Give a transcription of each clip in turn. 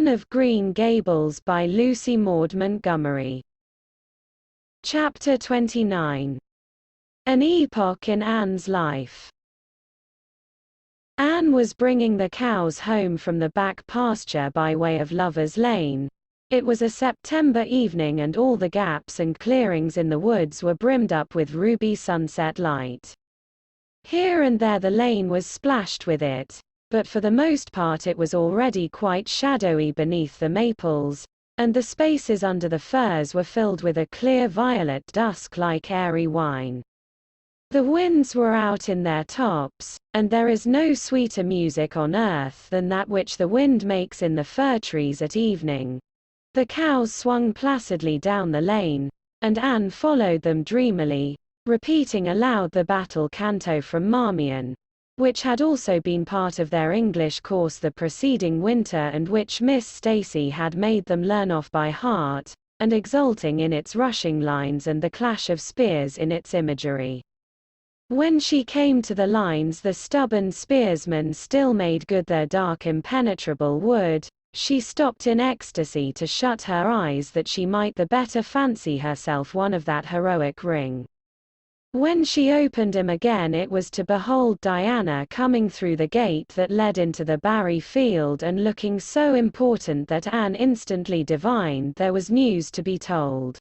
Anne of Green Gables by Lucy Maud Montgomery. Chapter 29. An epoch in Anne's life. Anne was bringing the cows home from the back pasture by way of Lover's Lane. It was a September evening and all the gaps and clearings in the woods were brimmed up with ruby sunset light. Here and there the lane was splashed with it, but for the most part it was already quite shadowy beneath the maples, and the spaces under the firs were filled with a clear violet dusk like airy wine. The winds were out in their tops, and there is no sweeter music on earth than that which the wind makes in the fir trees at evening. The cows swung placidly down the lane, and Anne followed them dreamily, repeating aloud the battle canto from Marmion, which had also been part of their English course the preceding winter and which Miss Stacy had made them learn off by heart, and exulting in its rushing lines and the clash of spears in its imagery. When she came to the lines the stubborn spearsmen still made good their dark impenetrable wood, she stopped in ecstasy to shut her eyes that she might the better fancy herself one of that heroic ring. When she opened them again it was to behold Diana coming through the gate that led into the barry field and looking so important that Anne instantly divined there was news to be told.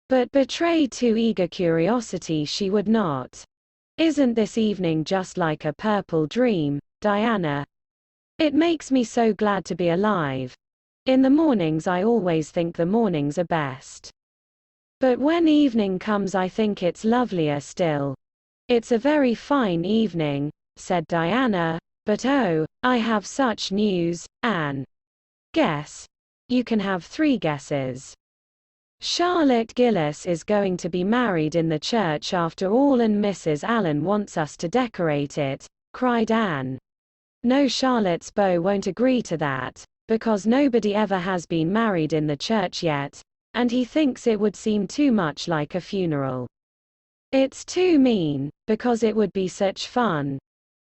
But betray too eager curiosity she would not. "Isn't this evening just like a purple dream, Diana? It makes me so glad to be alive. In the mornings I always think the mornings are best. But when evening comes I think it's lovelier still." "It's a very fine evening," said Diana, "but oh, I have such news, Anne." "Guess." "You can have 3 guesses." "Charlotte Gillis is going to be married in the church after all and Mrs. Allen wants us to decorate it," cried Anne. "No, Charlotte's beau won't agree to that, because nobody ever has been married in the church yet, and he thinks it would seem too much like a funeral. It's too mean, because it would be such fun."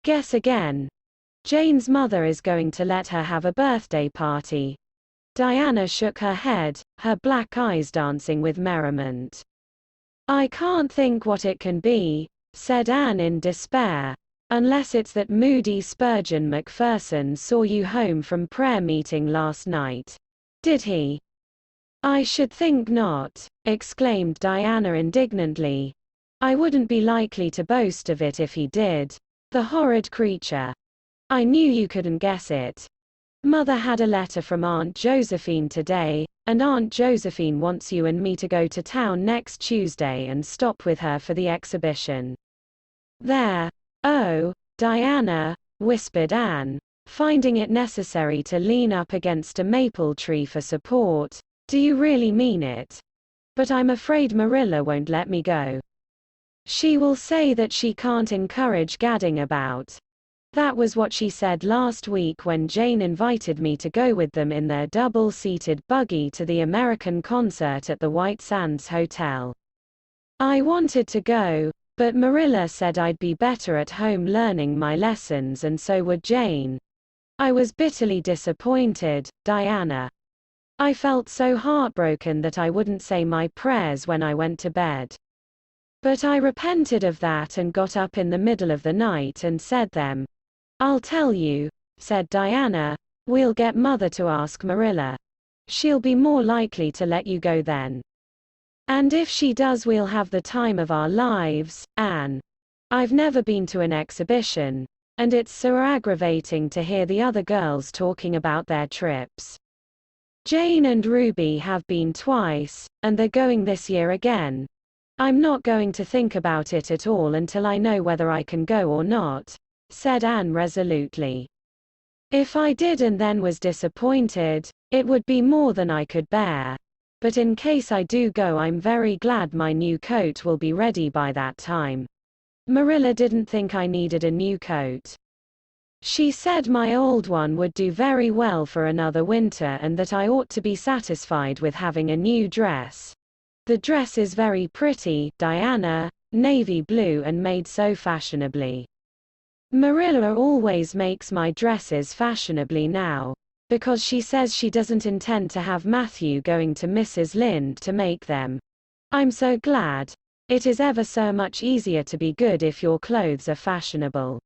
"Guess again." "Jane's mother is going to let her have a birthday party." Diana shook her head, her black eyes dancing with merriment. "I can't think what it can be," said Anne in despair, "unless it's that moody Spurgeon Macpherson saw you home from prayer meeting last night." "Did he?" "I should think not," exclaimed Diana indignantly. "I wouldn't be likely to boast of it if he did. The horrid creature. I knew you couldn't guess it. Mother had a letter from Aunt Josephine today, and Aunt Josephine wants you and me to go to town next Tuesday and stop with her for the exhibition." "There." "Oh, Diana," whispered Anne, finding it necessary to lean up against a maple tree for support, "do you really mean it? But I'm afraid Marilla won't let me go. She will say that she can't encourage gadding about. That was what she said last week when Jane invited me to go with them in their double-seated buggy to the American concert at the White Sands Hotel. I wanted to go, but Marilla said I'd be better at home learning my lessons and so would Jane. I was bitterly disappointed, Diana. I felt so heartbroken that I wouldn't say my prayers when I went to bed. But I repented of that and got up in the middle of the night and said them. I'll tell you," said Diana, "we'll get Mother to ask Marilla. She'll be more likely to let you go then. And if she does we'll have the time of our lives, Anne. I've never been to an exhibition, and it's so aggravating to hear the other girls talking about their trips. Jane and Ruby have been twice, and they're going this year again. I'm not going to think about it at all until I know whether I can go or not," said Anne resolutely. "If I did and then was disappointed, it would be more than I could bear. But in case I do go I'm very glad my new coat will be ready by that time. Marilla didn't think I needed a new coat. She said my old one would do very well for another winter and that I ought to be satisfied with having a new dress. The dress is very pretty, Diana, navy blue and made so fashionably. Marilla always makes my dresses fashionably now. because she says she doesn't intend to have Matthew going to Mrs. Lind to make them. I'm so glad. It is ever so much easier to be good if your clothes are fashionable.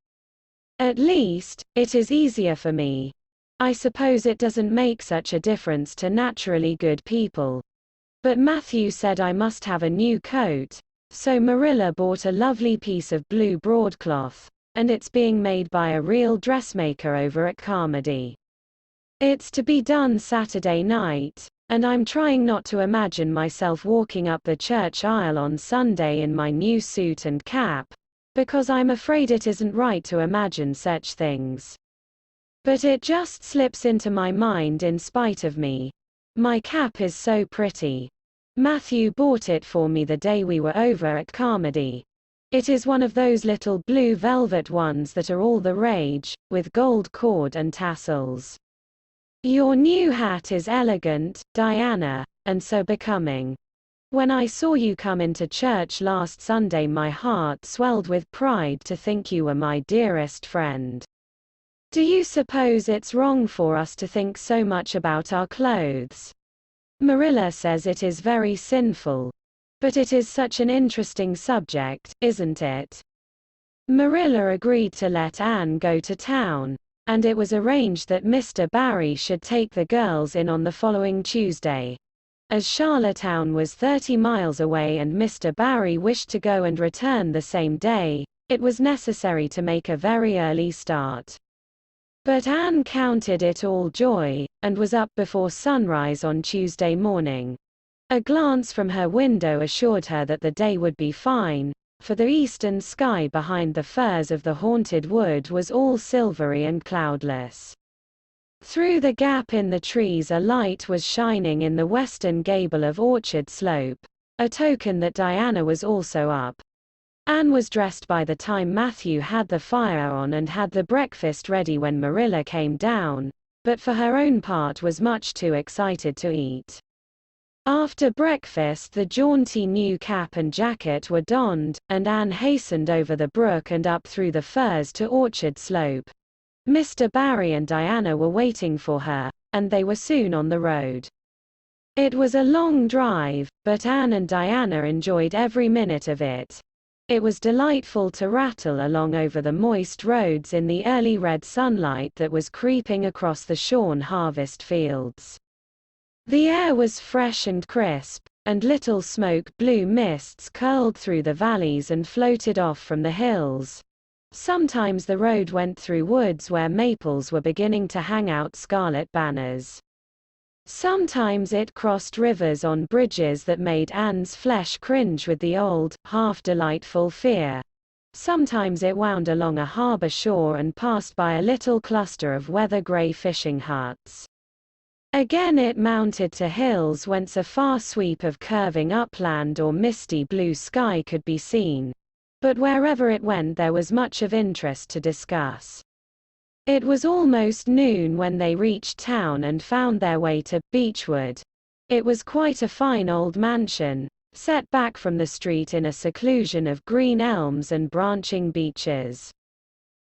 At least, it is easier for me. I suppose it doesn't make such a difference to naturally good people. But Matthew said I must have a new coat, so Marilla bought a lovely piece of blue broadcloth, and it's being made by a real dressmaker over at Carmody. It's to be done Saturday night, and I'm trying not to imagine myself walking up the church aisle on Sunday in my new suit and cap, because I'm afraid it isn't right to imagine such things. But it just slips into my mind in spite of me. My cap is so pretty. Matthew bought it for me the day we were over at Carmody. It is one of those little blue velvet ones that are all the rage, with gold cord and tassels. Your new hat is elegant, Diana, and so becoming. When I saw you come into church last Sunday, my heart swelled with pride to think you were my dearest friend. Do you suppose it's wrong for us to think so much about our clothes? Marilla says it is very sinful. But it is such an interesting subject, isn't it? Marilla agreed to let Anne go to town, and it was arranged that Mr. Barry should take the girls in on the following Tuesday. As Charlottetown was 30 miles away and Mr. Barry wished to go and return the same day, it was necessary to make a very early start. But Anne counted it all joy, and was up before sunrise on Tuesday morning. A glance from her window assured her that the day would be fine, for the eastern sky behind the firs of the haunted wood was all silvery and cloudless. Through the gap in the trees a light was shining in the western gable of Orchard Slope, a token that Diana was also up. Anne was dressed by the time Matthew had the fire on and had the breakfast ready when Marilla came down, but for her own part was much too excited to eat. After breakfast the jaunty new cap and jacket were donned, and Anne hastened over the brook and up through the firs to Orchard Slope. Mr. Barry and Diana were waiting for her, and they were soon on the road. It was a long drive, but Anne and Diana enjoyed every minute of it. It was delightful to rattle along over the moist roads in the early red sunlight that was creeping across the shorn harvest fields. The air was fresh and crisp, and little smoke blue mists curled through the valleys and floated off from the hills. Sometimes the road went through woods where maples were beginning to hang out scarlet banners. Sometimes it crossed rivers on bridges that made Anne's flesh cringe with the old, half-delightful fear. Sometimes it wound along a harbor shore and passed by a little cluster of weather-gray fishing huts. Again it mounted to hills whence a far sweep of curving upland or misty blue sky could be seen. But wherever it went there was much of interest to discuss. It was almost noon when they reached town and found their way to Beechwood. It was quite a fine old mansion, set back from the street in a seclusion of green elms and branching beeches.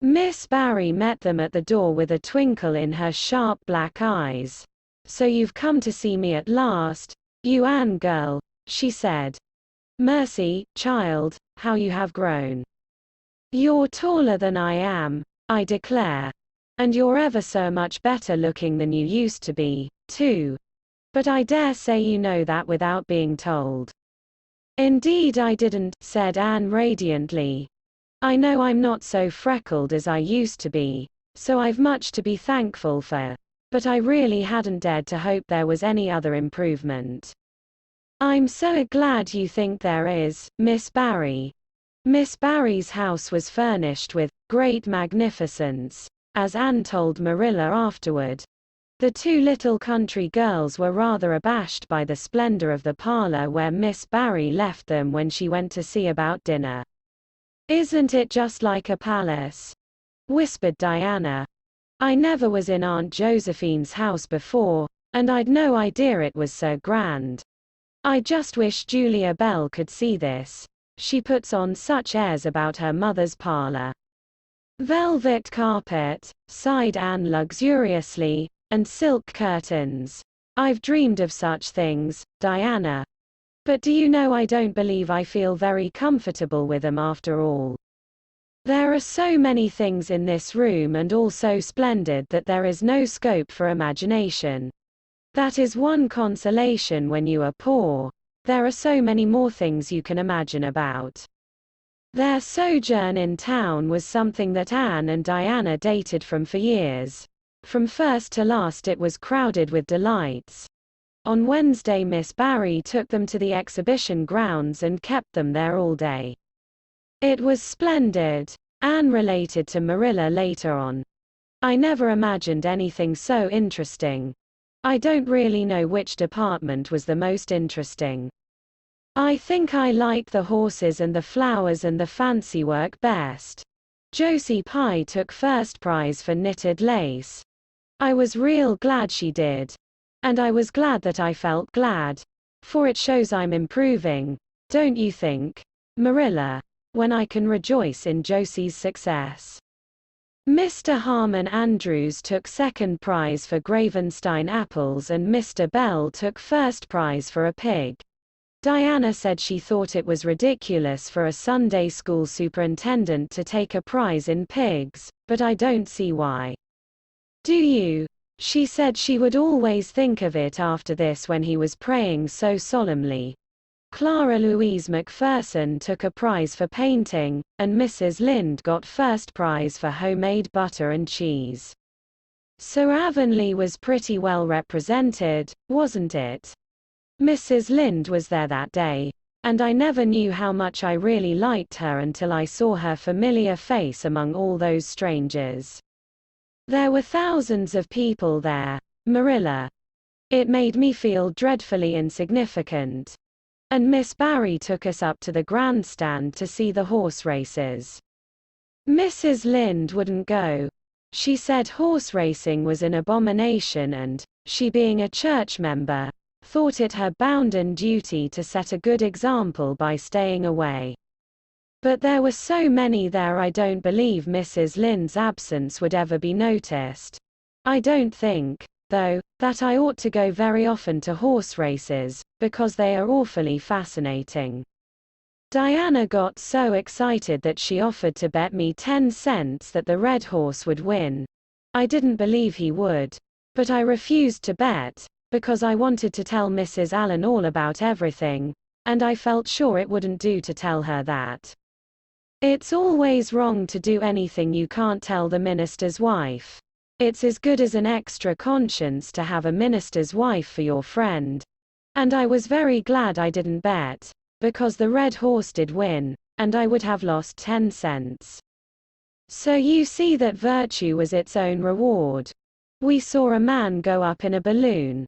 Miss Barry met them at the door with a twinkle in her sharp black eyes. "So you've come to see me at last, you Anne girl," she said. "Mercy, child, how you have grown. You're taller than I am, I declare. And you're ever so much better looking than you used to be, too. But I dare say you know that without being told." "Indeed I didn't," said Anne radiantly. "I know I'm not so freckled as I used to be, so I've much to be thankful for, but I really hadn't dared to hope there was any other improvement." "I'm so glad you think there is, Miss Barry." Miss Barry's house was furnished with great magnificence, as Anne told Marilla afterward. The two little country girls were rather abashed by the splendor of the parlor where Miss Barry left them when she went to see about dinner. "Isn't it just like a palace?" whispered Diana. "I never was in Aunt Josephine's house before, and I'd no idea it was so grand. I just wish Julia Bell could see this. She puts on such airs about her mother's parlor." "Velvet carpet," sighed Anne luxuriously, and silk curtains. I've dreamed of such things, Diana. But do you know, I don't believe I feel very comfortable with them after all. There are so many things in this room and all so splendid that there is no scope for imagination. That is one consolation when you are poor. There are so many more things you can imagine about. Their sojourn in town was something that Anne and Diana dated from for years. From first to last it was crowded with delights. On Wednesday Miss Barry took them to the exhibition grounds and kept them there all day. It was splendid, Anne related to Marilla later on. I never imagined anything so interesting. I don't really know which department was the most interesting. I think I like the horses and the flowers and the fancy work best. Josie Pye took first prize for knitted lace. I was real glad she did. And I was glad that I felt glad. For it shows I'm improving, don't you think, Marilla, when I can rejoice in Josie's success. Mr. Harmon Andrews took second prize for Gravenstein apples and Mr. Bell took first prize for a pig. Diana said she thought it was ridiculous for a Sunday school superintendent to take a prize in pigs, but I don't see why. Do you? She said she would always think of it after this when he was praying so solemnly. Clara Louise McPherson took a prize for painting, and Mrs. Lynde got first prize for homemade butter and cheese. So Avonle was pretty well represented, wasn't it? Mrs. Lynde was there that day, and I never knew how much I really liked her until I saw her familiar face among all those strangers. There were thousands of people there, Marilla. It made me feel dreadfully insignificant. And Miss Barry took us up to the grandstand to see the horse races. Mrs. Lynde wouldn't go. She said horse racing was an abomination and, she being a church member, thought it her bounden duty to set a good example by staying away. But there were so many there, I don't believe Mrs. Lynde's absence would ever be noticed. I don't think, though, that I ought to go very often to horse races, because they are awfully fascinating. Diana got so excited that she offered to bet me 10 cents that the red horse would win. I didn't believe he would. But I refused to bet, because I wanted to tell Mrs. Allen all about everything, and I felt sure it wouldn't do to tell her that. It's always wrong to do anything you can't tell the minister's wife. It's as good as an extra conscience to have a minister's wife for your friend. And I was very glad I didn't bet, because the red horse did win, and I would have lost 10 cents. So you see that virtue was its own reward. We saw a man go up in a balloon.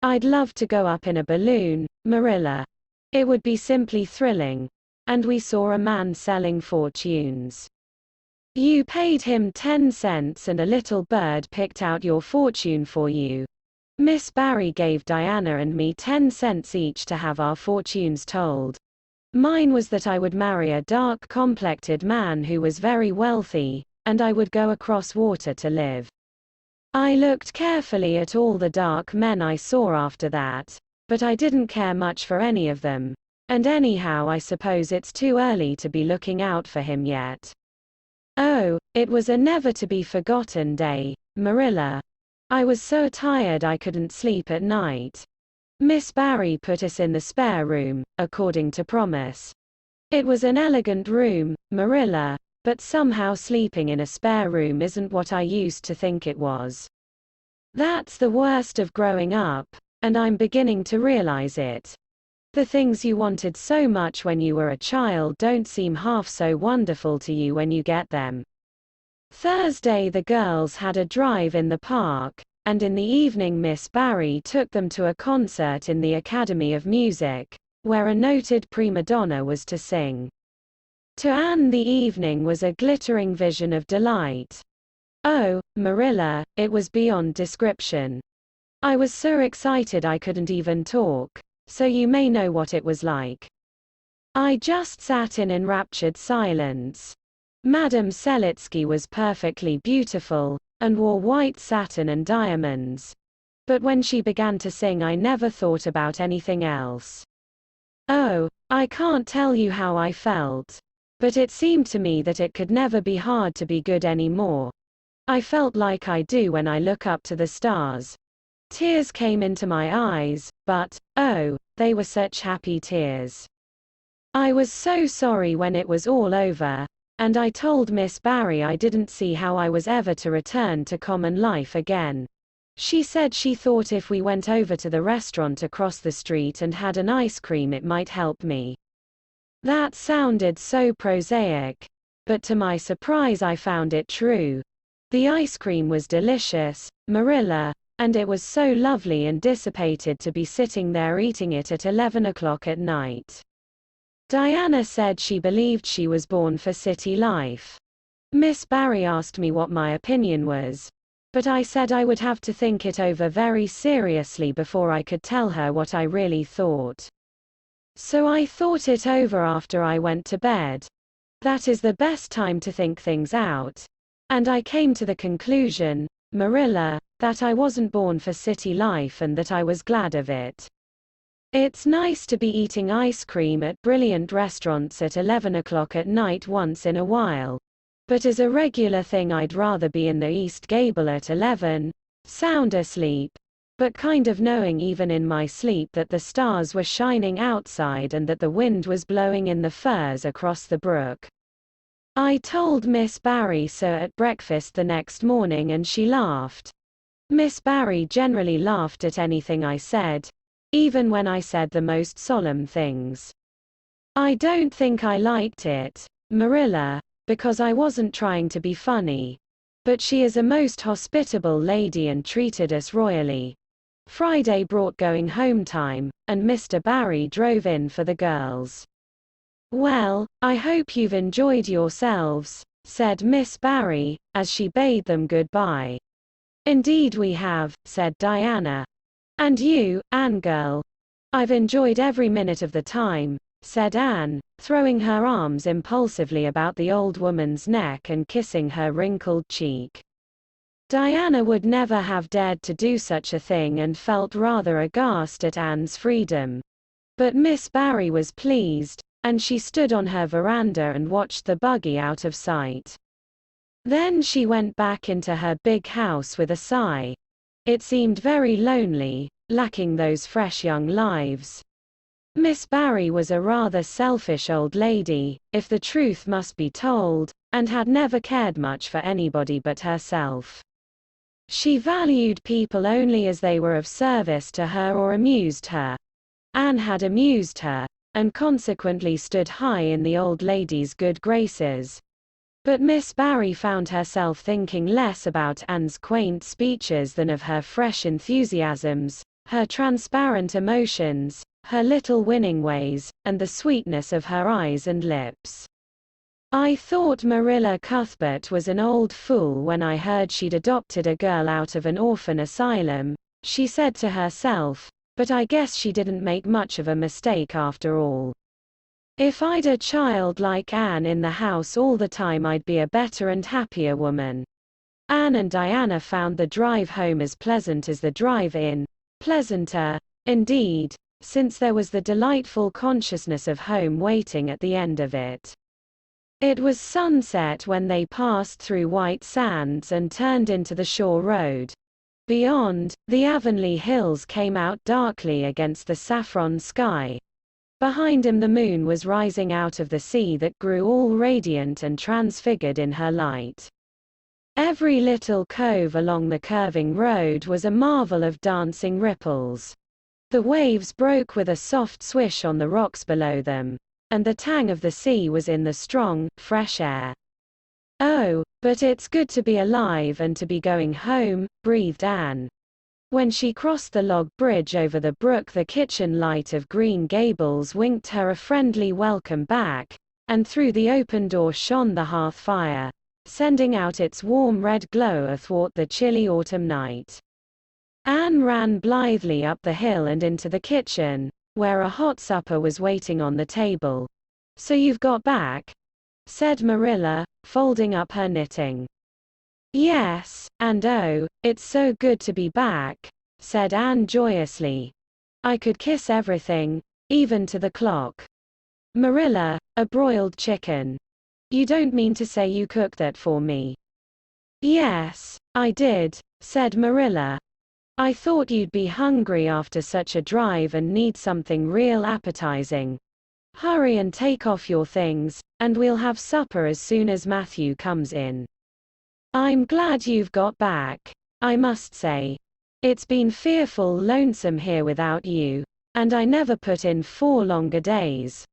I'd love to go up in a balloon, Marilla. It would be simply thrilling. And we saw a man selling fortunes. You paid him 10 cents and a little bird picked out your fortune for you. Miss Barry gave Diana and me 10 cents each to have our fortunes told. Mine was that I would marry a dark-complected man who was very wealthy, and I would go across water to live. I looked carefully at all the dark men I saw after that, but I didn't care much for any of them, and anyhow I suppose it's too early to be looking out for him yet. Oh, it was a never-to-be-forgotten day, Marilla. I was so tired I couldn't sleep at night. Miss Barry put us in the spare room, according to promise. It was an elegant room, Marilla, but somehow sleeping in a spare room isn't what I used to think it was. That's the worst of growing up, and I'm beginning to realize it. The things you wanted so much when you were a child don't seem half so wonderful to you when you get them. Thursday the girls had a drive in the park, and in the evening Miss Barry took them to a concert in the Academy of Music, where a noted prima donna was to sing. To Anne the evening was a glittering vision of delight. Oh, Marilla, it was beyond description. I was so excited I couldn't even talk, so you may know what it was like. I just sat in enraptured silence. Madame Selitsky was perfectly beautiful, and wore white satin and diamonds. But when she began to sing, I never thought about anything else. Oh, I can't tell you how I felt. But it seemed to me that it could never be hard to be good anymore. I felt like I do when I look up to the stars. Tears came into my eyes, but, oh, they were such happy tears. I was so sorry when it was all over, and I told Miss Barry I didn't see how I was ever to return to common life again. She said she thought if we went over to the restaurant across the street and had an ice cream it might help me. That sounded so prosaic, but to my surprise I found it true. The ice cream was delicious, Marilla, and it was so lovely and dissipated to be sitting there eating it at 11 o'clock at night. Diana said she believed she was born for city life. Miss Barry asked me what my opinion was, but I said I would have to think it over very seriously before I could tell her what I really thought. So I thought it over after I went to bed. That is the best time to think things out. And I came to the conclusion, Marilla, that I wasn't born for city life and that I was glad of it. It's nice to be eating ice cream at brilliant restaurants at 11 o'clock at night once in a while. But as a regular thing I'd rather be in the East Gable at 11, sound asleep, but kind of knowing even in my sleep that the stars were shining outside and that the wind was blowing in the firs across the brook. I told Miss Barry so at breakfast the next morning and she laughed. Miss Barry generally laughed at anything I said, even when I said the most solemn things. I don't think I liked it, Marilla, because I wasn't trying to be funny. But she is a most hospitable lady and treated us royally. Friday brought going home time, and Mr. Barry drove in for the girls. Well, I hope you've enjoyed yourselves, said Miss Barry, as she bade them goodbye. Indeed we have, said Diana. And you, Anne girl? I've enjoyed every minute of the time, said Anne, throwing her arms impulsively about the old woman's neck and kissing her wrinkled cheek. Diana would never have dared to do such a thing and felt rather aghast at Anne's freedom. But Miss Barry was pleased, and she stood on her veranda and watched the buggy out of sight. Then she went back into her big house with a sigh. It seemed very lonely, lacking those fresh young lives. Miss Barry was a rather selfish old lady, if the truth must be told, and had never cared much for anybody but herself. She valued people only as they were of service to her or amused her. Anne had amused her, and consequently stood high in the old lady's good graces. But Miss Barry found herself thinking less about Anne's quaint speeches than of her fresh enthusiasms, her transparent emotions, her little winning ways, and the sweetness of her eyes and lips. I thought Marilla Cuthbert was an old fool when I heard she'd adopted a girl out of an orphan asylum, she said to herself, but I guess she didn't make much of a mistake after all. If I'd a child like Anne in the house all the time I'd be a better and happier woman. Anne and Diana found the drive home as pleasant as the drive in, pleasanter, indeed, since there was the delightful consciousness of home waiting at the end of it. It was sunset when they passed through White Sands and turned into the shore road. Beyond, the Avonle hills came out darkly against the saffron sky. Behind him the moon was rising out of the sea that grew all radiant and transfigured in her light. Every little cove along the curving road was a marvel of dancing ripples. The waves broke with a soft swish on the rocks below them, and the tang of the sea was in the strong, fresh air. Oh, but it's good to be alive and to be going home, breathed Anne. When she crossed the log bridge over the brook, the kitchen light of Green Gables winked her a friendly welcome back, and through the open door shone the hearth fire, sending out its warm red glow athwart the chilly autumn night. Anne ran blithely up the hill and into the kitchen, where a hot supper was waiting on the table. "So you've got back?" said Marilla, folding up her knitting. Yes, and oh, it's so good to be back, said Anne joyously. I could kiss everything, even to the clock. Marilla, a broiled chicken. You don't mean to say you cooked that for me? Yes, I did, said Marilla. I thought you'd be hungry after such a drive and need something real appetizing. Hurry and take off your things, and we'll have supper as soon as Matthew comes in. I'm glad you've got back, I must say. It's been fearful lonesome here without you, and I never put in 4 longer days.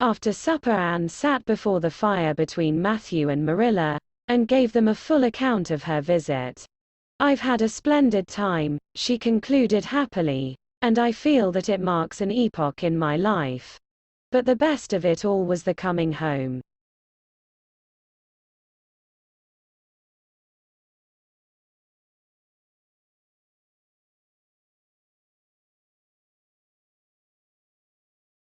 After supper Anne sat before the fire between Matthew and Marilla, and gave them a full account of her visit. I've had a splendid time, she concluded happily, and I feel that it marks an epoch in my life. But the best of it all was the coming home.